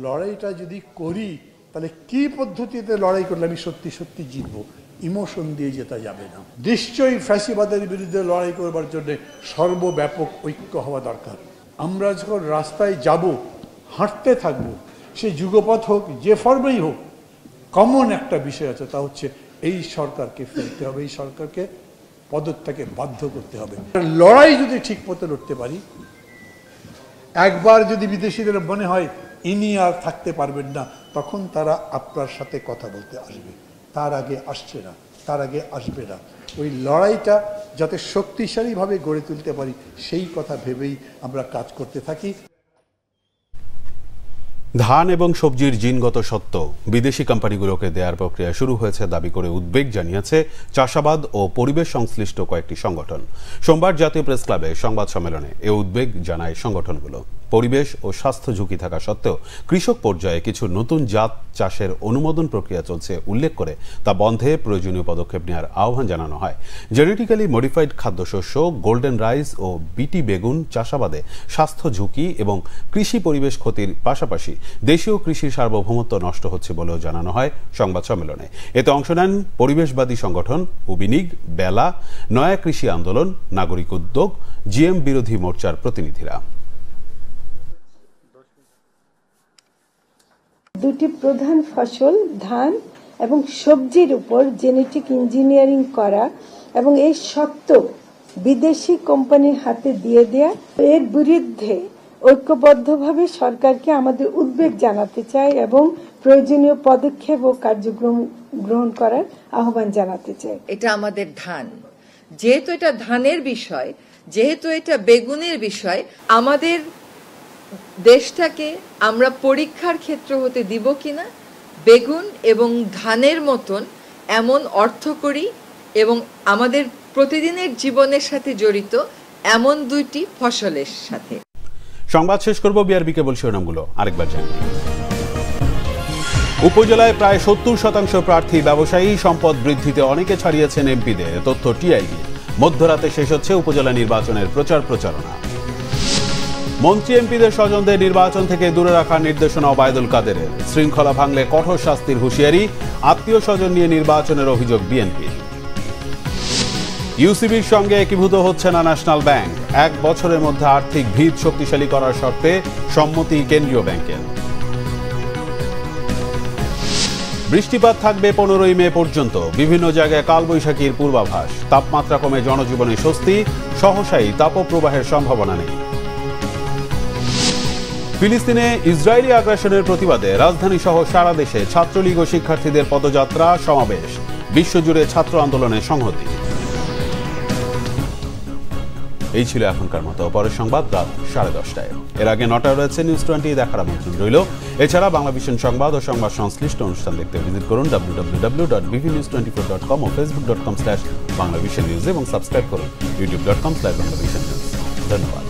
লড়াইটা যদি করি তাহলে কি পদ্ধতিতে লড়াই করলে আমি সত্যি সত্যি জিতবো, ইমোশন দিয়ে জেতা যাবে না। নিশ্চয়ই ফ্যাসিবাদের বিরুদ্ধে লড়াই করবার জন্য সর্বব্যাপক ঐক্য হওয়া দরকার। আমরা যখন রাস্তায় যাব, হাঁটতে থাকবো, সে যুগপথ হোক, যে ফর্মেই হোক, কমন একটা বিষয় আছে, তা হচ্ছে এই সরকারকে ফেলতে হবে, এই সরকারকে পদত্যাগে বাধ্য করতে হবে। লড়াই যদি ঠিক মতো লড়তে পারি, একবার যদি বিদেশিদের মনে হয় ইনি আর থাকতে পারবেন না, তখন তারা আপনার সাথে কথা বলতে আসবে, তার আগে আসছে না, তার আগে আসবে না। ওই লড়াইটা যাতে শক্তিশালীভাবে গড়ে তুলতে পারি, সেই কথা ভেবেই আমরা কাজ করতে থাকি। ধান এবং সবজির জিনগত সত্ত্ব বিদেশি কোম্পানিগুলোকে দেওয়ার প্রক্রিয়া শুরু হয়েছে দাবি করে উদ্বেগ জানিয়েছে চাষাবাদ ও পরিবেশ সংশ্লিষ্ট কয়েকটি সংগঠন। সোমবার জাতীয় প্রেস ক্লাবে সংবাদ সম্মেলনে এ উদ্বেগ জানায় সংগঠনগুলো। পরিবেশ ও স্বাস্থ্য ঝুঁকি থাকা সত্ত্বেও কৃষক পর্যায়ে কিছু নতুন জাত চাষের অনুমোদন প্রক্রিয়া চলছে উল্লেখ করে তা বন্ধে প্রয়োজনীয় পদক্ষেপ নেওয়ার আহ্বান জানানো হয়। জেনেটিক্যালি মডিফাইড খাদ্যশস্য, গোল্ডেন রাইস ও বিটি বেগুন চাষাবাদে স্বাস্থ্য ঝুঁকি এবং কৃষি পরিবেশ ক্ষতির পাশাপাশি দেশীয় কৃষির সার্বভৌমত্ব নষ্ট হচ্ছে বলেও জানানো হয় সংবাদ সম্মেলনে। এতে অংশ নেন পরিবেশবাদী সংগঠন উবিনিগ, বেলা, নয়া কৃষি আন্দোলন, নাগরিক উদ্যোগ, জিএম বিরোধী মোর্চার প্রতিনিধিরা। দুটি প্রধান ফসল ধান এবং সবজির উপর জেনেটিক ইঞ্জিনিয়ারিং করা এবং এই সত্ত্ব বিদেশি কোম্পানির হাতে দিয়ে দেয়া, এর বিরুদ্ধে ঐক্যবদ্ধভাবে সরকারকে আমাদের উদ্বেগ জানাতে চাই এবং প্রয়োজনীয় পদক্ষেপ ও কার্যক্রম গ্রহণ করার আহ্বান জানাতে চাই। এটা আমাদের ধান, যেহেতু এটা ধানের বিষয়, যেহেতু এটা বেগুনের বিষয়, আমাদের দেশটাকে আমরা পরীক্ষার ক্ষেত্র হতে দিব কিনা বেগুন এবং ধানের মতন এমন অর্থকরী এবং আমাদের প্রতিদিনের জীবনের সাথে জড়িত এমন দুইটি ফসলের সাথে। সংবাদ শেষ করব বিআরবি কেবল শিরোনামগুলো আরেকবার জানি। উপজেলায় প্রায় 70% প্রার্থী ব্যবসায়ী, সম্পদ বৃদ্ধিতে অনেকে ছাড়িয়েছেন এমপিদের, তথ্য টিআইবি। মধ্যরাতে শেষ হচ্ছে উপজেলা নির্বাচনের প্রচারণা। মন্ত্রী এমপিদের স্বজনদের নির্বাচন থেকে দূরে রাখার নির্দেশনা ওবায়দুল কাদেরের। শৃঙ্খলা ভাঙলে কঠোর শাস্তির হুঁশিয়ারি, আত্মীয় স্বজন নিয়ে নির্বাচনের অভিযোগ বিএনপি। ইউসিবির সঙ্গে একীভূত হচ্ছে না ন্যাশনাল ব্যাংক, 1 বছরের মধ্যে আর্থিক ভিত শক্তিশালী করার শর্তে সম্মতি কেন্দ্রীয় ব্যাংকের। বৃষ্টিপাত থাকবে 15 মে পর্যন্ত, বিভিন্ন জায়গায় কালবৈশাখীর পূর্বাভাস। তাপমাত্রা কমে জনজীবনে স্বস্তি, সহসাই তাপপ্রবাহের সম্ভাবনা নেই। ফিলিস্তিনে ইসরায়েলি আগ্রাসনের প্রতিবাদে রাজধানী সহ সারা দেশে ছাত্রলীগ ও শিক্ষার্থীদের পদযাত্রা, সমাবেশ। বিশ্বজুড়ে ছাত্র আন্দোলনের সংহতি। এই ছিল এখনকার মতো। পরের সংবাদ রাত 10:30টায়। এর আগে 9টায় রয়েছে নিউজ 20 দেখার আমন্ত্রণ রইল। এছাড়া বাংলা ভিশন সংবাদ ও সংবাদ সংশ্লিষ্ট অনুষ্ঠান দেখতে ভিজিট করুন www.bvnews24.com ও facebook.com/banglavishnnews এবং সাবস্ক্রাইব করুন youtube.com/banglavishnnews। ধন্যবাদ।